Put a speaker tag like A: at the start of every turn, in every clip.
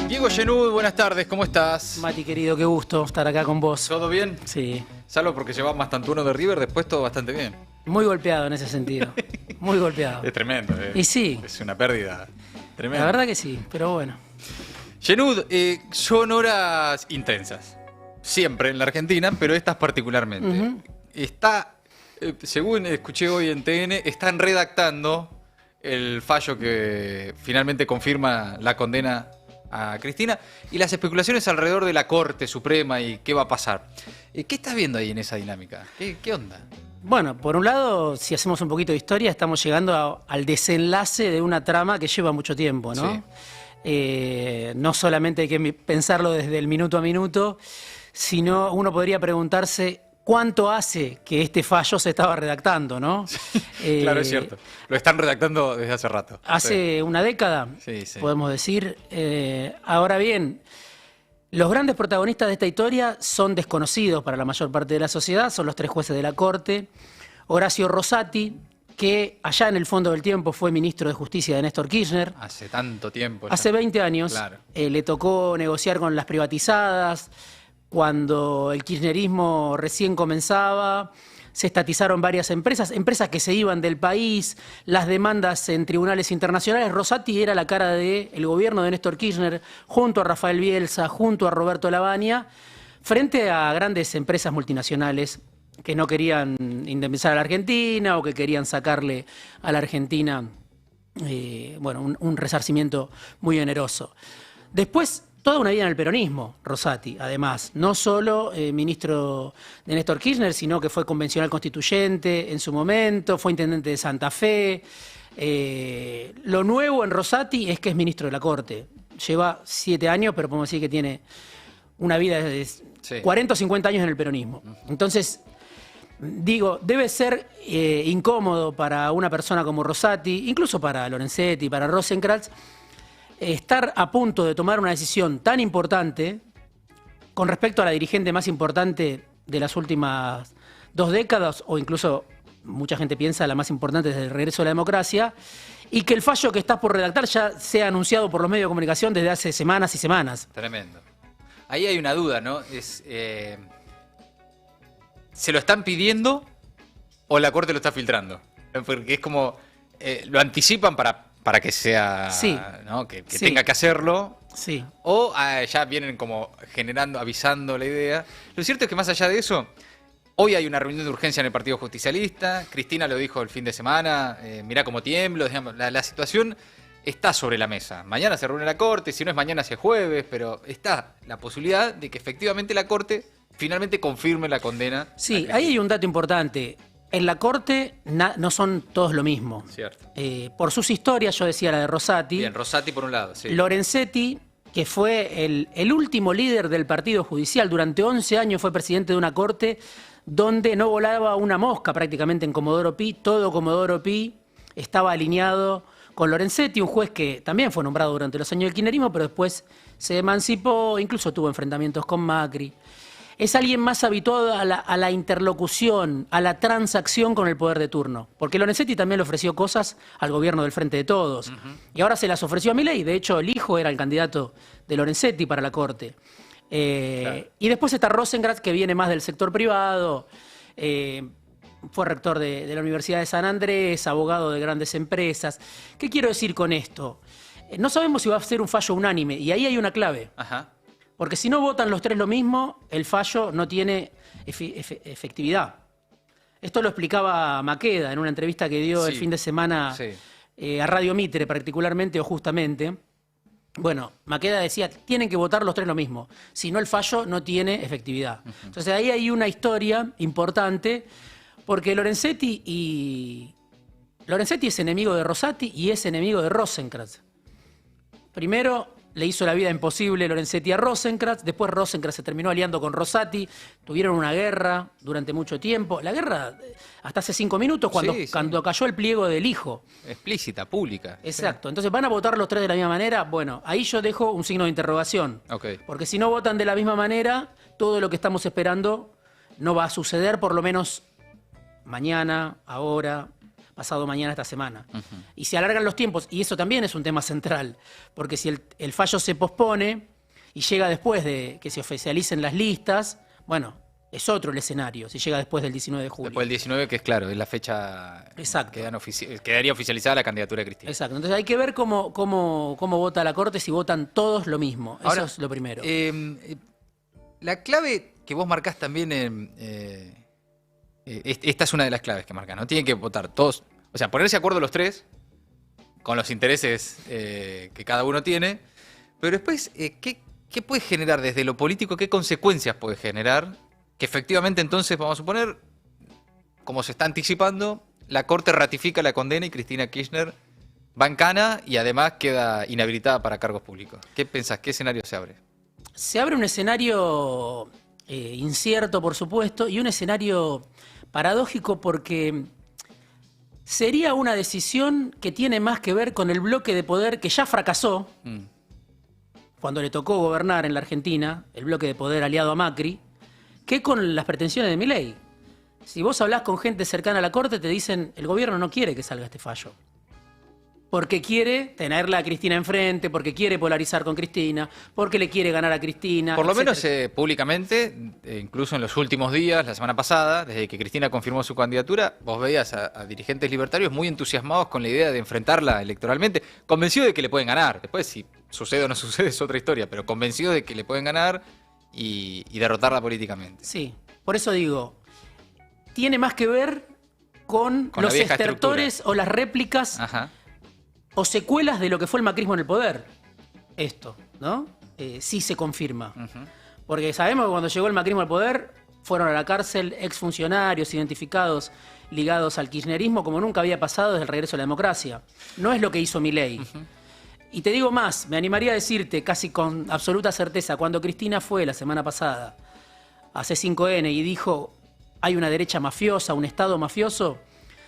A: Diego Genud, buenas tardes, ¿cómo estás?
B: Mati, querido, qué gusto estar acá con vos.
A: ¿Todo bien?
B: Sí.
A: Salvo porque llevas más tanto uno de River, después todo bastante bien.
B: Muy golpeado en ese sentido. Muy golpeado.
A: Es tremendo,
B: Y sí.
A: Es una pérdida tremenda.
B: La verdad que sí, pero bueno.
A: Genud, son horas intensas. Siempre en la Argentina, pero estas particularmente. Está, según escuché hoy en TN, están redactando el fallo que finalmente confirma la condena a Cristina y las especulaciones alrededor de la Corte Suprema y qué va a pasar. ¿Qué estás viendo ahí en esa dinámica? ¿Qué onda?
B: Bueno, por un lado, si hacemos un poquito de historia, estamos llegando al desenlace de una trama que lleva mucho tiempo, ¿no? Sí. No solamente hay que pensarlo desde el minuto a minuto, sino uno podría preguntarse cuánto hace que este fallo se estaba redactando, ¿no?
A: Claro, es cierto. Lo están redactando desde hace rato.
B: Hace una década, podemos decir. Ahora bien, los grandes protagonistas de esta historia son desconocidos para la mayor parte de la sociedad, son los tres jueces de la Corte. Horacio Rosati, que allá en el fondo del tiempo fue ministro de Justicia de Néstor Kirchner.
A: Hace tanto tiempo.
B: Hace 20 años. Claro. Le tocó negociar con las privatizadas. Cuando el kirchnerismo recién comenzaba, se estatizaron varias empresas que se iban del país, las demandas en tribunales internacionales. Rosati era la cara del gobierno de Néstor Kirchner, junto a Rafael Bielsa, junto a Roberto Lavagna, frente a grandes empresas multinacionales que no querían indemnizar a la Argentina o que querían sacarle a la Argentina un resarcimiento muy oneroso. Después, toda una vida en el peronismo, Rosati, además. No solo ministro de Néstor Kirchner, sino que fue convencional constituyente en su momento, fue intendente de Santa Fe. Lo nuevo en Rosati es que es ministro de la Corte. Lleva 7 años, pero podemos decir que tiene una vida de 40 o 50 años en el peronismo. Entonces, digo, debe ser incómodo para una persona como Rosati, incluso para Lorenzetti, para Rosenkrantz, estar a punto de tomar una decisión tan importante con respecto a la dirigente más importante de las últimas 2 décadas, o incluso mucha gente piensa la más importante desde el regreso a la democracia, y que el fallo que estás por redactar ya sea anunciado por los medios de comunicación desde hace semanas y semanas.
A: Tremendo. Ahí hay una duda, ¿no? ¿Se lo están pidiendo o la Corte lo está filtrando? Porque es como, lo anticipan para que sea, ¿no? que tenga que hacerlo.
B: Sí.
A: O ya vienen como avisando la idea. Lo cierto es que más allá de eso, hoy hay una reunión de urgencia en el Partido Justicialista. Cristina lo dijo el fin de semana. Mirá cómo tiemblo. Digamos, la situación está sobre la mesa. Mañana se reúne la Corte, si no es mañana, es jueves, pero está la posibilidad de que efectivamente la Corte finalmente confirme la condena.
B: Sí, ahí hay un dato importante. En la Corte no son todos lo mismo.
A: Cierto.
B: Por sus historias, yo decía la de Rosati.
A: Bien, Rosati por un lado, sí.
B: Lorenzetti, que fue el último líder del Partido Judicial, durante 11 años fue presidente de una Corte donde no volaba una mosca prácticamente en Comodoro Pi. Todo Comodoro Pi estaba alineado con Lorenzetti, un juez que también fue nombrado durante los años del kirchnerismo, pero después se emancipó, incluso tuvo enfrentamientos con Macri. Es alguien más habituado a la interlocución, a la transacción con el poder de turno. Porque Lorenzetti también le ofreció cosas al gobierno del Frente de Todos. Y ahora se las ofreció a Milei. De hecho, el hijo era el candidato de Lorenzetti para la Corte. Claro. Y después está Rosenkrantz, que viene más del sector privado. Fue rector de la Universidad de San Andrés, abogado de grandes empresas. ¿Qué quiero decir con esto? No sabemos si va a ser un fallo unánime. Y ahí hay una clave.
A: Ajá.
B: Porque si no votan los tres lo mismo, el fallo no tiene efectividad. Esto lo explicaba Maqueda en una entrevista que dio el fin de semana a Radio Mitre particularmente o justamente. Bueno, Maqueda decía, tienen que votar los tres lo mismo. Si no, el fallo no tiene efectividad. Entonces ahí hay una historia importante porque Lorenzetti es enemigo de Rosati y es enemigo de Rosenkrantz. Primero le hizo la vida imposible Lorenzetti a Rosenkrantz, después Rosenkrantz se terminó aliando con Rosati, tuvieron una guerra durante mucho tiempo, la guerra hasta hace 5 minutos cuando cayó el pliego del hijo.
A: Explícita, pública.
B: Exacto, entonces ¿van a votar los tres de la misma manera? Bueno, ahí yo dejo un signo de interrogación, porque si no votan de la misma manera, todo lo que estamos esperando no va a suceder, por lo menos mañana, ahora, pasado mañana, esta semana. Y se alargan los tiempos, y eso también es un tema central, porque si el fallo se pospone y llega después de que se oficialicen las listas, bueno, es otro el escenario, si llega después del 19 de julio.
A: Después del 19, que es claro, es la fecha.
B: Exacto.
A: Quedaría oficializada la candidatura de Cristina.
B: Exacto. Entonces hay que ver cómo vota la Corte, si votan todos lo mismo.
A: Ahora,
B: eso es lo primero.
A: La clave que vos marcás también esta es una de las claves que marcás, ¿no? Tienen que votar todos, o sea, ponerse de acuerdo los tres con los intereses que cada uno tiene, pero después, ¿qué puede generar desde lo político? ¿Qué consecuencias puede generar? Que efectivamente entonces, vamos a suponer, como se está anticipando, la Corte ratifica la condena y Cristina Kirchner va en cana y además queda inhabilitada para cargos públicos. ¿Qué pensás? ¿Qué escenario se abre?
B: Se abre un escenario incierto, por supuesto, y un escenario paradójico porque sería una decisión que tiene más que ver con el bloque de poder que ya fracasó cuando le tocó gobernar en la Argentina, el bloque de poder aliado a Macri, que con las pretensiones de Milei. Si vos hablás con gente cercana a la Corte, te dicen, el gobierno no quiere que salga este fallo. Porque quiere tenerla a Cristina enfrente, porque quiere polarizar con Cristina, porque le quiere ganar a Cristina.
A: Por lo
B: etcétera.
A: menos públicamente, incluso en los últimos días, la semana pasada, desde que Cristina confirmó su candidatura, vos veías a dirigentes libertarios muy entusiasmados con la idea de enfrentarla electoralmente, convencidos de que le pueden ganar. Después, si sucede o no sucede, es otra historia, pero convencidos de que le pueden ganar y derrotarla políticamente.
B: Sí, por eso digo, tiene más que ver con los estertores o las réplicas o secuelas de lo que fue el macrismo en el poder. Esto, ¿no? Sí se confirma. Porque sabemos que cuando llegó el macrismo al poder, fueron a la cárcel exfuncionarios identificados ligados al kirchnerismo como nunca había pasado desde el regreso a la democracia. No es lo que hizo Milei. Y te digo más, me animaría a decirte casi con absoluta certeza, cuando Cristina fue la semana pasada a C5N y dijo hay una derecha mafiosa, un Estado mafioso,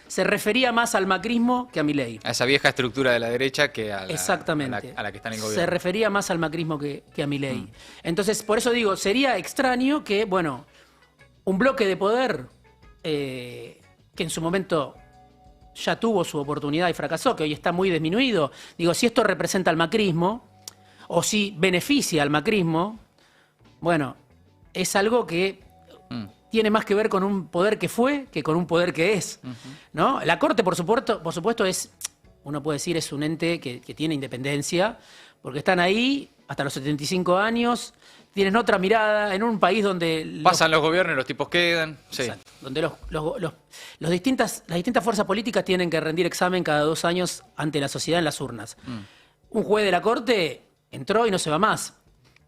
B: se refería más al macrismo que a Milei.
A: A esa vieja estructura de la derecha que a la,
B: Exactamente.
A: a la que está en el gobierno.
B: Se refería más al macrismo que a Milei. Entonces, por eso digo, sería extraño que, bueno, un bloque de poder que en su momento ya tuvo su oportunidad y fracasó, que hoy está muy disminuido. Digo, si esto representa al macrismo, o si beneficia al macrismo, bueno, es algo que tiene más que ver con un poder que fue que con un poder que es, ¿no? La Corte, por supuesto, es, uno puede decir, es un ente que tiene independencia, porque están ahí hasta los 75 años, tienen otra mirada en un país donde...
A: Pasan los gobiernos y los tipos quedan. Sí.
B: Exacto, donde las distintas fuerzas políticas tienen que rendir examen cada 2 años ante la sociedad en las urnas. Un juez de la Corte entró y no se va más,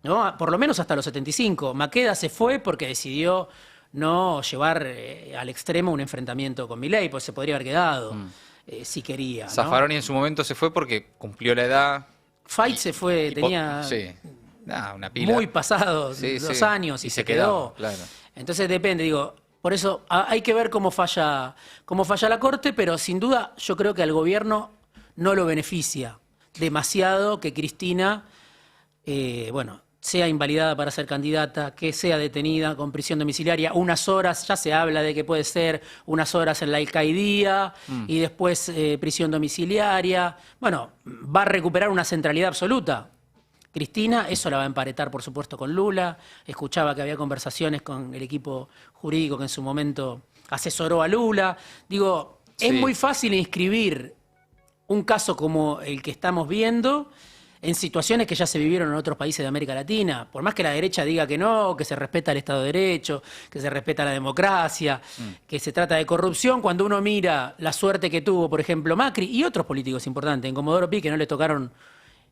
B: ¿no? Por lo menos hasta los 75. Maqueda se fue porque decidió no llevar al extremo un enfrentamiento con Milei, pues se podría haber quedado si quería, ¿no?
A: Zaffaroni en su momento se fue porque cumplió la edad.
B: Fait se fue, tenía...
A: Sí. Una pila.
B: Muy pasados, 2 años y se quedó.
A: Claro.
B: Entonces depende, digo, por eso hay que ver cómo falla la Corte, pero sin duda yo creo que al gobierno no lo beneficia demasiado que Cristina, sea invalidada para ser candidata, que sea detenida con prisión domiciliaria unas horas, ya se habla de que puede ser unas horas en la alcaidía y después prisión domiciliaria. Bueno, va a recuperar una centralidad absoluta. Cristina, eso la va a emparetar, por supuesto, con Lula. Escuchaba que había conversaciones con el equipo jurídico que en su momento asesoró a Lula. Digo, es muy fácil inscribir un caso como el que estamos viendo en situaciones que ya se vivieron en otros países de América Latina. Por más que la derecha diga que no, que se respeta el Estado de Derecho, que se respeta la democracia, que se trata de corrupción, cuando uno mira la suerte que tuvo, por ejemplo, Macri y otros políticos importantes, en Comodoro Pi, que no le tocaron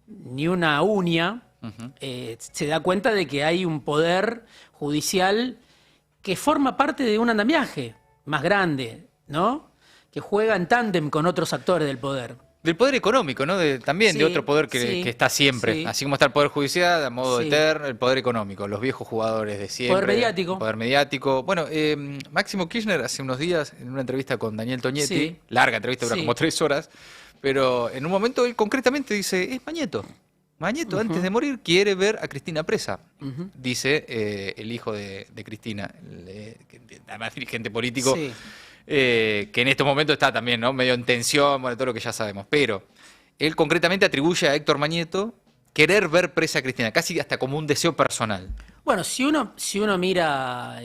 B: ni una uña, se da cuenta de que hay un poder judicial que forma parte de un andamiaje más grande, ¿no? Que juega en tándem con otros actores del poder.
A: Del poder económico, ¿no? También de otro poder que está siempre. Así como está el poder judicial, a modo eterno, el poder económico, los viejos jugadores de siempre.
B: Poder mediático.
A: Poder mediático. Bueno, Máximo Kirchner hace unos días, en una entrevista con Daniel Toñetti, larga entrevista, dura como 3 horas, pero en un momento él concretamente dice, es Mañeto. Mañeto, antes de morir, quiere ver a Cristina presa, dice el hijo de Cristina, además dirigente político que en estos momentos está también, ¿no? Medio en tensión, bueno, todo lo que ya sabemos. Pero él concretamente atribuye a Héctor Mañeto querer ver presa a Cristina, casi hasta como un deseo personal.
B: Bueno, si uno mira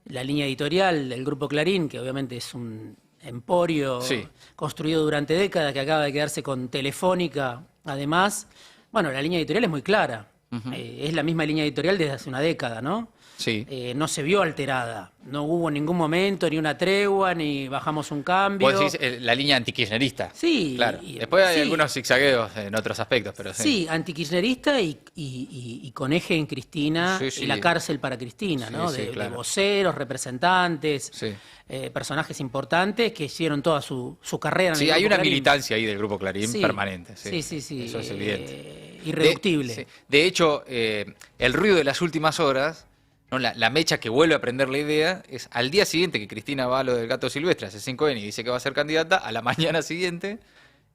B: la línea editorial del Grupo Clarín, que obviamente es un emporio
A: Sí.
B: construido durante décadas, que acaba de quedarse con Telefónica, además, bueno, la línea editorial es muy clara. Es la misma línea editorial desde hace una década, ¿no?
A: Sí.
B: No se vio alterada. No hubo en ningún momento ni una tregua, ni bajamos un cambio.
A: Vos decís la línea antikirchnerista.
B: Sí.
A: Claro. Después hay
B: sí.
A: algunos zigzagueos en otros aspectos, pero sí.
B: Sí, antikirchnerista y con eje en Cristina
A: Sí, sí.
B: y la cárcel para Cristina, ¿no?
A: Sí, sí,
B: de
A: claro.
B: voceros, representantes,
A: Sí.
B: personajes importantes que hicieron toda su carrera en
A: Sí,
B: el
A: hay
B: Grupo
A: una
B: Clarín.
A: militancia ahí del Grupo Clarín
B: Sí,
A: permanente. Sí,
B: sí.
A: Eso es evidente.
B: Irreductible.
A: Sí. De hecho, el ruido de las últimas horas, ¿no? La mecha que vuelve a prender la idea, es al día siguiente que Cristina va a lo del gato silvestre, hace 5N, y dice que va a ser candidata, a la mañana siguiente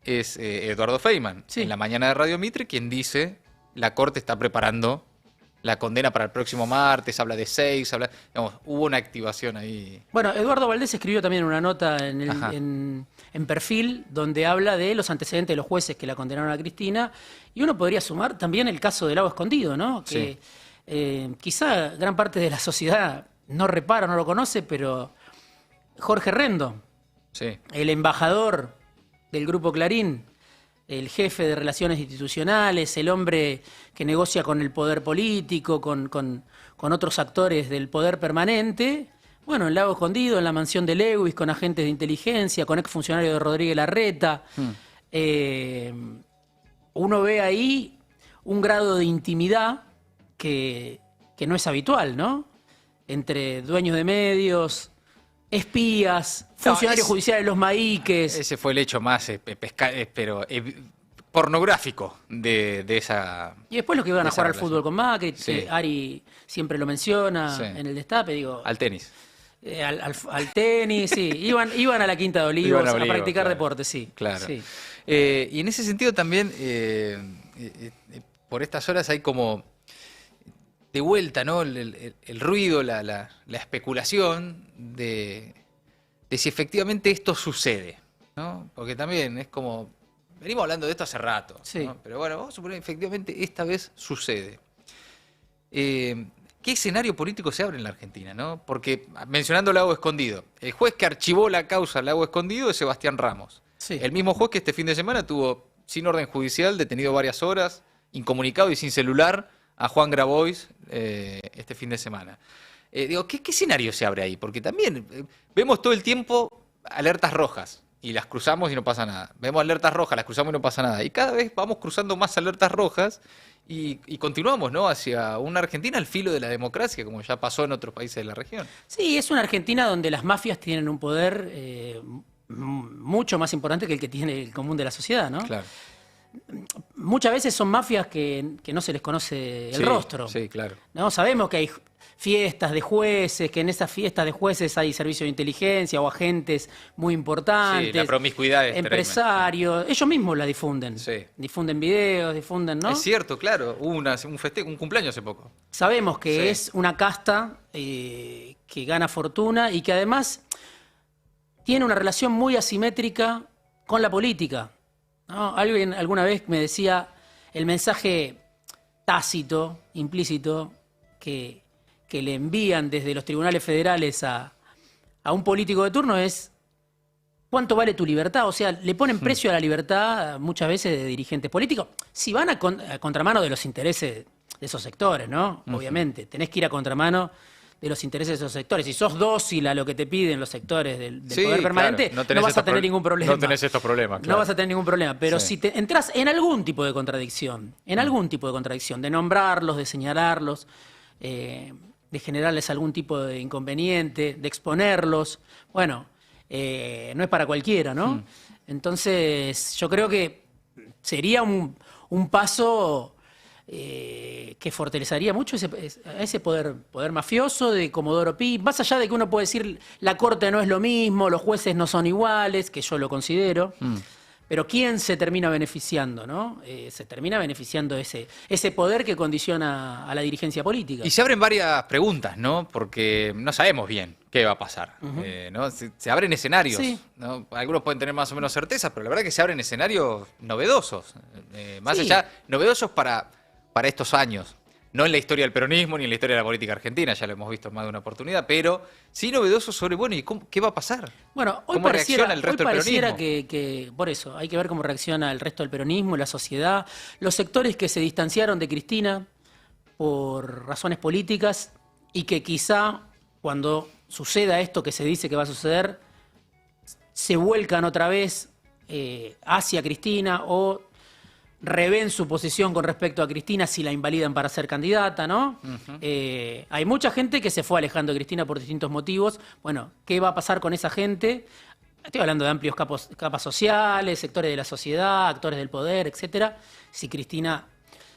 A: es Eduardo Feynman,
B: Sí.
A: en la mañana de Radio Mitre, quien dice la Corte está preparando la condena para el próximo martes, habla de 6, digamos, hubo una activación ahí.
B: Bueno, Eduardo Valdés escribió también una nota
A: Ajá.
B: en Perfil donde habla de los antecedentes de los jueces que la condenaron a Cristina, y uno podría sumar también el caso del Lago Escondido, ¿no? Que quizá gran parte de la sociedad no repara, no lo conoce, pero Jorge Rendo,
A: Sí.
B: el embajador del Grupo Clarín, el jefe de relaciones institucionales, el hombre que negocia con el poder político, con otros actores del poder permanente. Bueno, en Lago Escondido, en la mansión de Lewis, con agentes de inteligencia, con exfuncionarios de Rodríguez Larreta. Uno ve ahí un grado de intimidad que no es habitual, ¿no? Entre dueños de medios, espías, funcionarios judiciales, los maíques.
A: Ese fue el hecho más pornográfico de esa...
B: Y después los que iban a
A: esa
B: jugar al
A: relación.
B: fútbol con Macri,
A: Sí.
B: que Ari siempre lo menciona
A: Sí.
B: en el destape, digo,
A: Al tenis.
B: al tenis, sí, iban a la Quinta de Olivos
A: Iban a
B: a
A: Olivos,
B: practicar
A: claro.
B: deporte, sí.
A: Claro.
B: Sí.
A: Y en ese sentido también, por estas horas hay como de vuelta, ¿no? El ruido, la especulación de si efectivamente esto sucede, ¿no? Porque también es como, venimos hablando de esto hace rato,
B: Sí.
A: ¿no? Pero bueno, vamos a suponer que efectivamente esta vez sucede. ¿Qué escenario político se abre en la Argentina, no? Porque, mencionando Lago Escondido, el juez que archivó la causa Lago Escondido es Sebastián Ramos.
B: Sí.
A: El mismo juez que este fin de semana tuvo, sin orden judicial, detenido varias horas, incomunicado y sin celular, a Juan Grabois este fin de semana. Digo, ¿qué escenario se abre ahí? Porque también vemos todo el tiempo alertas rojas y las cruzamos y no pasa nada. Vemos alertas rojas, las cruzamos y no pasa nada. Y cada vez vamos cruzando más alertas rojas y continuamos, ¿no? Hacia una Argentina al filo de la democracia, como ya pasó en otros países de la región.
B: Sí, es una Argentina donde las mafias tienen un poder mucho más importante que el que tiene el común de la sociedad, ¿no?
A: Claro.
B: Muchas veces son mafias que no se les conoce el
A: Sí,
B: rostro.
A: Sí, claro.
B: ¿No? Sabemos que hay fiestas de jueces, que en esas fiestas de jueces hay servicios de inteligencia o agentes muy importantes.
A: Sí, la promiscuidad es
B: empresarios. Ellos mismos la difunden.
A: Sí.
B: Difunden videos, difunden, ¿no?
A: Es cierto, claro. Hubo un cumpleaños hace poco.
B: Sabemos que
A: Sí.
B: es una casta que gana fortuna y que además tiene una relación muy asimétrica con la política, ¿no? Alguien alguna vez me decía el mensaje tácito, implícito, que le envían desde los tribunales federales a un político de turno es ¿cuánto vale tu libertad? O sea, le ponen precio a la libertad muchas veces de dirigentes políticos. Si van a contramano de los intereses de esos sectores, ¿no? Obviamente, tenés que ir a contramano de los intereses de esos sectores. Si sos dócil a lo que te piden los sectores del
A: Sí,
B: poder permanente,
A: claro, tenés
B: no vas a
A: estos
B: tener ningún problema.
A: No tenés estos problemas, claro.
B: No vas a tener ningún problema. Pero
A: Sí.
B: si te entras en algún tipo de contradicción, de nombrarlos, de señalarlos, de generarles algún tipo de inconveniente, de exponerlos, bueno, no es para cualquiera, ¿no? Entonces, yo creo que sería un paso que fortalecería mucho ese poder mafioso de Comodoro Pi, más allá de que uno puede decir la corte no es lo mismo, los jueces no son iguales, que yo lo considero, Pero ¿quién se termina beneficiando, no? Se termina beneficiando ese poder que condiciona a la dirigencia política.
A: Y se abren varias preguntas, ¿no? Porque no sabemos bien qué va a pasar, ¿no? Se abren escenarios,
B: Sí.
A: ¿no? Algunos pueden tener más o menos certeza, pero la verdad es que se abren escenarios novedosos, más
B: Sí.
A: allá, novedosos para estos años. No en la historia del peronismo ni en la historia de la política argentina, ya lo hemos visto en más de una oportunidad, pero sí novedosos sobre, bueno, ¿y qué va a pasar?
B: Bueno, hoy
A: ¿Cómo reacciona el resto
B: hoy
A: del
B: pareciera
A: peronismo?
B: que, por eso, hay que ver cómo reacciona el resto del peronismo, la sociedad, los sectores que se distanciaron de Cristina por razones políticas y que quizá cuando suceda esto que se dice que va a suceder, se vuelcan otra vez hacia Cristina o revén su posición con respecto a Cristina si la invalidan para ser candidata, ¿no? Hay mucha gente que se fue alejando de Cristina por distintos motivos. Bueno, ¿qué va a pasar con esa gente? Estoy hablando de amplios capas sociales, sectores de la sociedad, actores del poder, etcétera. Si Cristina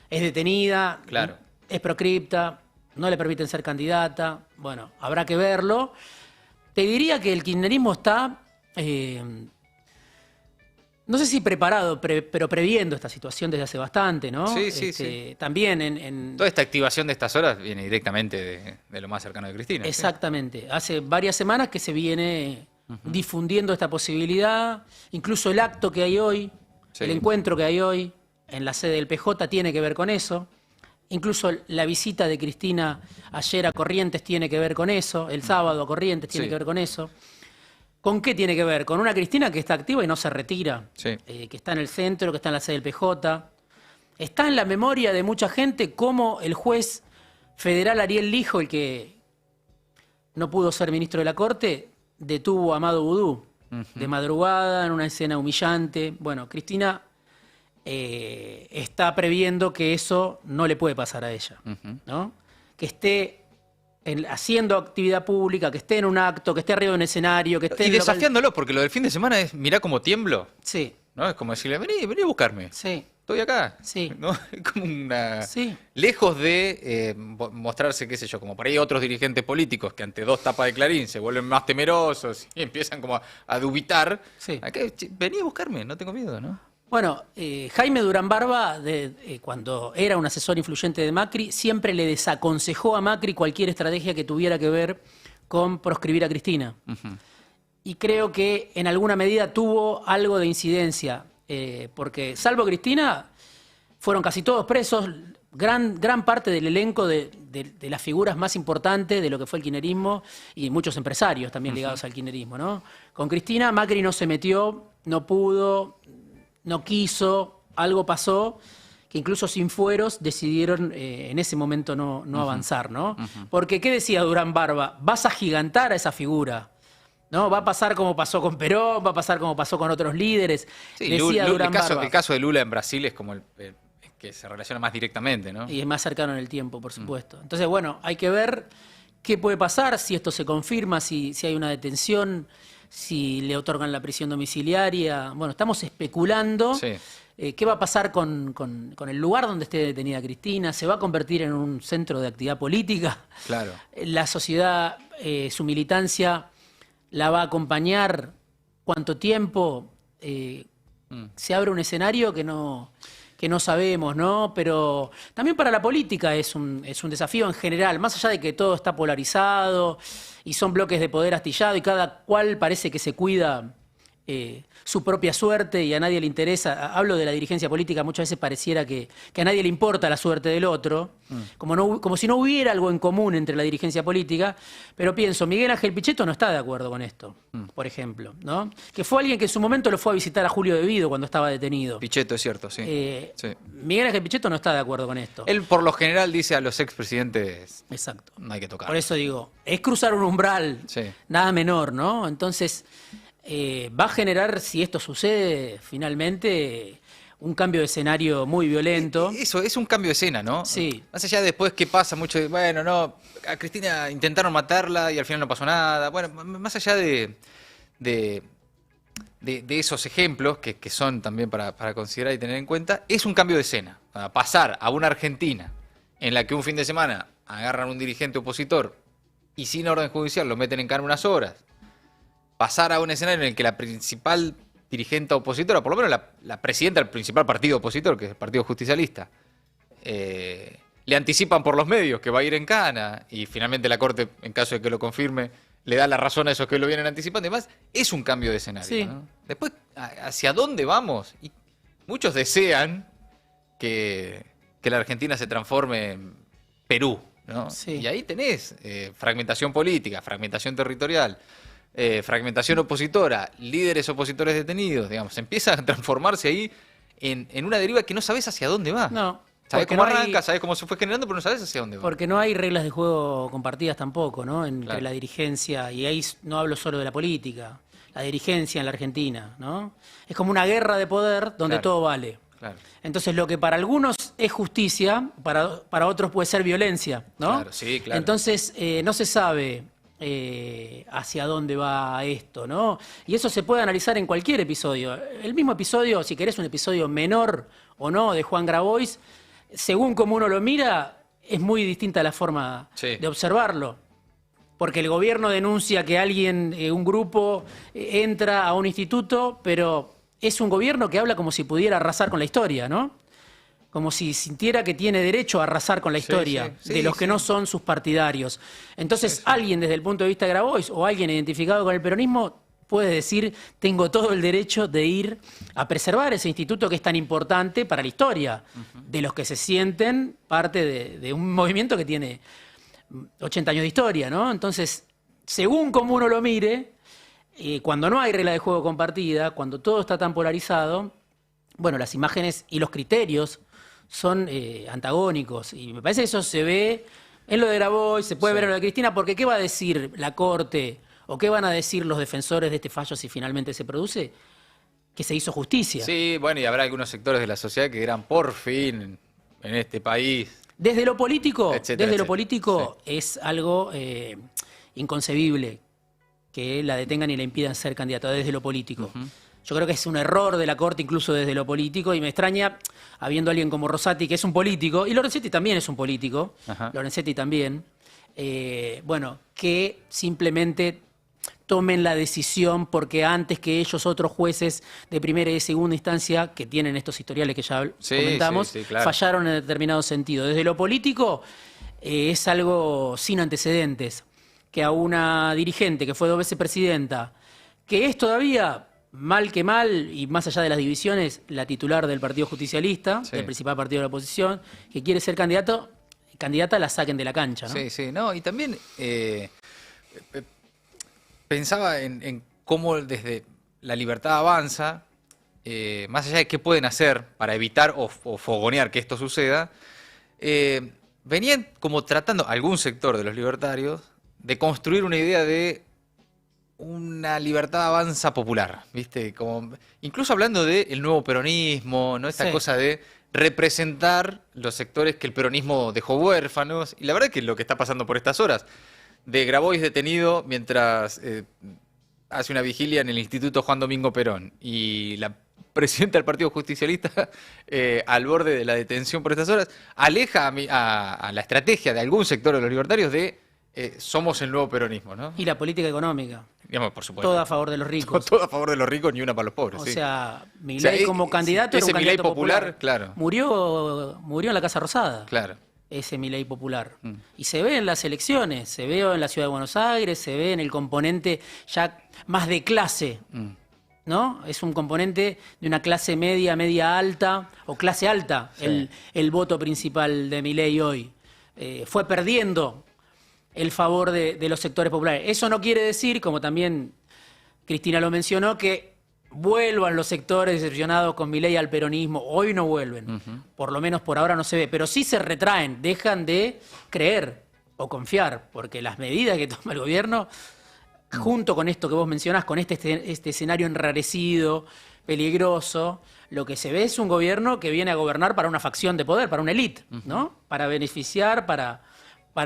B: es detenida,
A: Claro.
B: es proscripta, no le permiten ser candidata, bueno, habrá que verlo. Te diría que el kirchnerismo está, no sé si preparado, pero previendo esta situación desde hace bastante, ¿no?
A: Sí, sí, sí.
B: También en
A: Toda esta activación de estas horas viene directamente de lo más cercano de Cristina. ¿sí?
B: exactamente. Hace varias semanas que se viene difundiendo esta posibilidad. Incluso el acto que hay hoy,
A: Sí.
B: el encuentro que hay hoy en la sede del PJ tiene que ver con eso. Incluso la visita de Cristina ayer a Corrientes tiene que ver con eso. El sábado a Corrientes tiene
A: Sí.
B: que ver con eso. ¿Con qué tiene que ver? Con una Cristina que está activa y no se retira.
A: Sí.
B: Que está en el centro, que está en la sede del PJ. Está en la memoria de mucha gente como el juez federal Ariel Lijo, el que no pudo ser ministro de la Corte, detuvo a Amado Vudú de madrugada en una escena humillante. Bueno, Cristina está previendo que eso no le puede pasar a ella, ¿no? Que esté haciendo actividad pública, que esté en un acto, que esté arriba de un escenario, que esté
A: Y
B: en el local.
A: desafiándolo, porque lo del fin de semana es, mirá cómo tiemblo,
B: Sí,
A: ¿no? Es como decirle, vení a buscarme.
B: sí,
A: Estoy acá.
B: Sí.
A: ¿No? Es como una...
B: sí.
A: Lejos de mostrarse, qué sé yo, como por ahí otros dirigentes políticos que ante 2 tapas de Clarín se vuelven más temerosos y empiezan como a dubitar.
B: Sí.
A: Acá, vení a buscarme, no tengo miedo, ¿no?
B: Bueno, Jaime Durán Barba, cuando era un asesor influyente de Macri, siempre le desaconsejó a Macri cualquier estrategia que tuviera que ver con proscribir a Cristina. Y creo que en alguna medida tuvo algo de incidencia, porque salvo Cristina, fueron casi todos presos, gran parte del elenco de las figuras más importantes de lo que fue el kirchnerismo y muchos empresarios también ligados al kirchnerismo, ¿no? Con Cristina, Macri no se metió, no pudo, no quiso, algo pasó, que incluso sin fueros decidieron en ese momento no avanzar, ¿no? Porque, ¿qué decía Durán Barba? Vas a gigantar a esa figura, ¿no? Va a pasar como pasó con Perón, va a pasar como pasó con otros líderes,
A: Sí,
B: decía Durán Barba.
A: el caso de Lula en Brasil es como el que se relaciona más directamente, ¿no?
B: Y es más cercano en el tiempo, por supuesto. Entonces, bueno, hay que ver qué puede pasar, si esto se confirma, si hay una detención, si le otorgan la prisión domiciliaria. Bueno, estamos especulando
A: Sí.
B: qué va a pasar con el lugar donde esté detenida Cristina. ¿Se va a convertir en un centro de actividad política?
A: Claro.
B: La sociedad, su militancia, la va a acompañar. ¿Cuánto tiempo? Se abre un escenario que no sabemos, ¿no? Pero también para la política es un desafío en general, más allá de que todo está polarizado y son bloques de poder astillado y cada cual parece que se cuida su propia suerte y a nadie le interesa. Hablo de la dirigencia política, muchas veces pareciera que a nadie le importa la suerte del otro, como si no hubiera algo en común entre la dirigencia política, pero pienso, Miguel Ángel Pichetto no está de acuerdo con esto, por ejemplo, ¿no? Que fue alguien que en su momento lo fue a visitar a Julio De Vido cuando estaba detenido.
A: Pichetto, es cierto, sí. Sí.
B: Miguel Ángel Pichetto no está de acuerdo con esto.
A: Él por lo general dice a los expresidentes,
B: Exacto.
A: no hay que tocar.
B: Por eso digo, es cruzar un umbral,
A: Sí.
B: nada menor, ¿no? Entonces, va a generar, si esto sucede finalmente, un cambio de escenario muy violento.
A: Eso, es un cambio de escena, ¿no?
B: Sí.
A: Más allá de después qué pasa, mucho de, bueno, no, a Cristina intentaron matarla y al final no pasó nada. Bueno, más allá de esos ejemplos, que son también para considerar y tener en cuenta, es un cambio de escena. Pasar a una Argentina en la que un fin de semana agarran a un dirigente opositor y sin orden judicial lo meten en cana unas horas, pasar a un escenario en el que la principal dirigente opositora, por lo menos la presidenta del principal partido opositor, que es el Partido Justicialista, le anticipan por los medios que va a ir en cana y finalmente la Corte, en caso de que lo confirme, le da la razón a esos que lo vienen anticipando y demás, es un cambio de escenario.
B: Sí.
A: ¿No? Después, ¿hacia dónde vamos? Y muchos desean que la Argentina se transforme en Perú, ¿no?
B: Sí.
A: Y ahí tenés fragmentación política, fragmentación territorial, fragmentación opositora, líderes opositores detenidos, digamos, empieza a transformarse ahí en una deriva que no sabes hacia dónde va.
B: No.
A: Sabés
B: Porque
A: cómo
B: no hay-
A: arranca, sabés cómo se fue generando, pero no sabés hacia dónde va.
B: Porque no hay reglas de juego compartidas tampoco, ¿no? Entre
A: Claro.
B: la dirigencia, y ahí no hablo solo de la política, la dirigencia en la Argentina, ¿no? Es como una guerra de poder donde
A: Claro.
B: todo vale.
A: Claro.
B: Entonces, lo que para algunos es justicia, para otros puede ser violencia, ¿no?
A: Claro, sí, claro.
B: Entonces, no se sabe hacia dónde va esto, ¿no? Y eso se puede analizar en cualquier episodio. El mismo episodio, si querés un episodio menor o no de Juan Grabois, según como uno lo mira, es muy distinta la forma
A: Sí.
B: de observarlo. Porque el gobierno denuncia que alguien, un grupo, entra a un instituto, pero es un gobierno que habla como si pudiera arrasar con la historia, ¿no? Como si sintiera que tiene derecho a arrasar con la
A: Sí,
B: historia
A: sí,
B: de
A: sí,
B: los que
A: sí.
B: no son sus partidarios. Entonces, alguien desde el punto de vista de Grabois o alguien identificado con el peronismo puede decir, tengo todo el derecho de ir a preservar ese instituto que es tan importante para la historia, de los que se sienten parte de un movimiento que tiene 80 años de historia, ¿no? Entonces, según como uno lo mire, cuando no hay regla de juego compartida, cuando todo está tan polarizado, bueno, las imágenes y los criterios son antagónicos. Y me parece que eso se ve en lo de Grabois, se puede
A: Sí.
B: ver en lo de Cristina, porque ¿qué va a decir la Corte o qué van a decir los defensores de este fallo si finalmente se produce? Que se hizo justicia.
A: Sí, bueno, y habrá algunos sectores de la sociedad que dirán, por fin, en este país.
B: Desde lo político,
A: Etcétera,
B: desde lo
A: etcétera.
B: político es algo inconcebible que la detengan y la impidan ser candidata desde lo político. Yo creo que es un error de la Corte, incluso desde lo político, y me extraña, habiendo alguien como Rosati, que es un político, y Lorenzetti también es un político,
A: Ajá.
B: Lorenzetti también, bueno, que simplemente tomen la decisión porque antes que ellos, otros jueces de primera y de segunda instancia, que tienen estos historiales que ya
A: Sí,
B: comentamos,
A: sí, sí, claro.
B: fallaron en determinado sentido. Desde lo político es algo sin antecedentes, que a una dirigente que fue 2 veces presidenta, que es todavía, mal que mal, y más allá de las divisiones, la titular del Partido Justicialista,
A: Sí.
B: del principal partido de la oposición, que quiere ser candidata, la saquen de la cancha, ¿no?
A: Sí, sí, no, y también pensaba en cómo desde la libertad avanza, más allá de qué pueden hacer para evitar o fogonear que esto suceda, venían como tratando, algún sector de los libertarios, de construir una idea de una libertad avanza popular, ¿viste? Como, incluso hablando del nuevo peronismo, ¿no? Esta
B: Sí.
A: cosa de representar los sectores que el peronismo dejó huérfanos. Y la verdad que lo que está pasando por estas horas, de Grabois detenido mientras hace una vigilia en el Instituto Juan Domingo Perón y la presidenta del Partido Justicialista al borde de la detención por estas horas, aleja a la estrategia de algún sector de los libertarios de somos el nuevo peronismo, ¿no?
B: Y la política económica,
A: Digamos, por supuesto.
B: toda a favor de los ricos.
A: Todo a favor de los ricos, ni una para los pobres.
B: O
A: sí.
B: sea, Milei
A: O sea,
B: como candidato era un
A: ese Milei
B: candidato
A: popular, claro.
B: Murió en la Casa Rosada.
A: Claro.
B: Ese Milei popular.
A: Mm.
B: Y se ve en las elecciones, se ve en la Ciudad de Buenos Aires, se ve en el componente ya más de clase,
A: Mm.
B: ¿no? Es un componente de una clase media, media alta o clase alta,
A: Sí.
B: el voto principal de Milei hoy. Fue perdiendo el favor de los sectores populares. Eso no quiere decir, como también Cristina lo mencionó, que vuelvan los sectores decepcionados con Milei al peronismo. Hoy no vuelven. Por lo menos por ahora no se ve. Pero sí se retraen, dejan de creer o confiar, porque las medidas que toma el gobierno, junto con esto que vos mencionás, con este escenario enrarecido, peligroso, lo que se ve es un gobierno que viene a gobernar para una facción de poder, para una élite, ¿no? Para beneficiar, para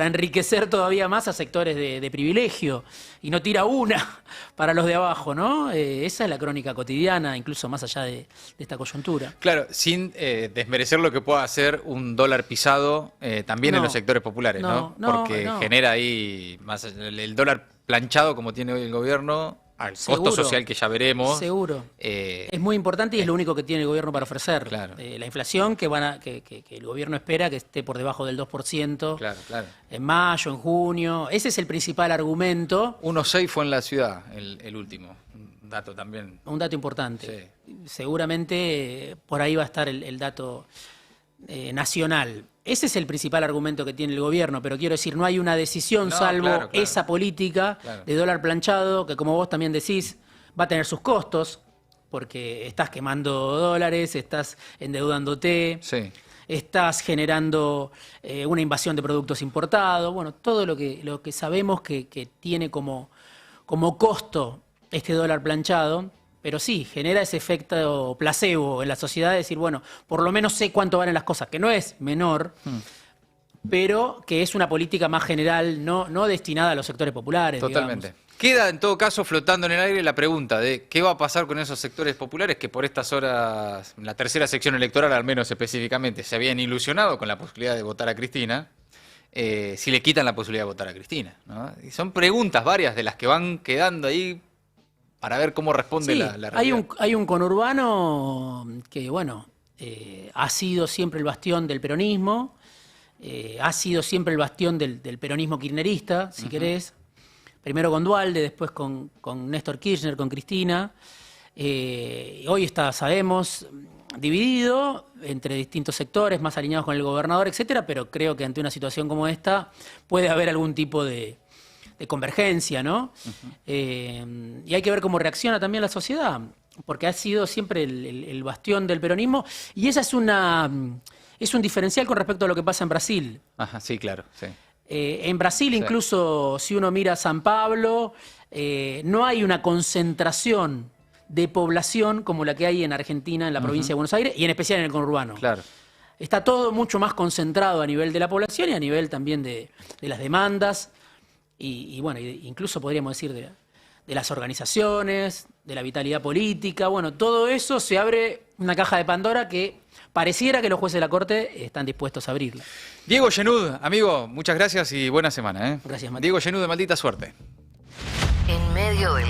B: enriquecer todavía más a sectores de privilegio, y no tira una para los de abajo, ¿no? Esa es la crónica cotidiana, incluso más allá de esta coyuntura.
A: Claro, sin desmerecer lo que pueda hacer un dólar pisado también en
B: No.
A: los sectores populares, ¿no?
B: No,
A: Porque
B: no.
A: genera ahí más el dólar planchado como tiene hoy el gobierno, al costo
B: Seguro.
A: social que ya veremos.
B: Seguro. Es muy importante y es lo único que tiene el gobierno para ofrecer.
A: Claro.
B: La inflación que el gobierno espera que esté por debajo del 2%
A: Claro, claro.
B: en mayo, en junio. Ese es el principal argumento.
A: 1,6 fue en la ciudad, el último. Un dato también.
B: Un dato importante.
A: Sí.
B: Seguramente por ahí va a estar el dato nacional. Ese es el principal argumento que tiene el gobierno, pero quiero decir, no hay una decisión
A: No,
B: salvo
A: claro.
B: esa política de dólar planchado, que como vos también decís, va a tener sus costos, porque estás quemando dólares, estás endeudándote,
A: Sí.
B: estás generando una invasión de productos importados, bueno, todo lo que sabemos que tiene como costo este dólar planchado. Pero sí, genera ese efecto placebo en la sociedad de decir, bueno, por lo menos sé cuánto valen las cosas, que no es menor, pero que es una política más general, no destinada a los sectores populares.
A: Totalmente.
B: Digamos.
A: Queda en todo caso flotando en el aire la pregunta de qué va a pasar con esos sectores populares que por estas horas, en la tercera sección electoral al menos específicamente, se habían ilusionado con la posibilidad de votar a Cristina, si le quitan la posibilidad de votar a Cristina, ¿no? Y son preguntas varias de las que van quedando ahí para ver cómo responde
B: Sí,
A: la realidad.
B: hay un conurbano que, bueno, ha sido siempre el bastión del peronismo, ha sido siempre el bastión del peronismo kirchnerista, si querés. Primero con Duhalde, después con Néstor Kirchner, con Cristina. Hoy está, sabemos, dividido entre distintos sectores, más alineados con el gobernador, etcétera, pero creo que ante una situación como esta puede haber algún tipo de convergencia, ¿no? Y hay que ver cómo reacciona también la sociedad, porque ha sido siempre el bastión del peronismo, y esa es un diferencial con respecto a lo que pasa en Brasil.
A: Ajá, sí, claro, sí.
B: En Brasil, incluso si uno mira San Pablo, no hay una concentración de población como la que hay en Argentina, en la provincia de Buenos Aires, y en especial en el conurbano.
A: Claro.
B: Está todo mucho más concentrado a nivel de la población y a nivel también de las demandas. Y bueno, incluso podríamos decir de las organizaciones, de la vitalidad política, bueno, todo eso se abre una caja de Pandora que pareciera que los jueces de la Corte están dispuestos a abrirla.
A: Diego Genud, amigo, muchas gracias y buena semana.
B: Gracias, Mati.
A: Diego Genud de Maldita Suerte.
C: En medio del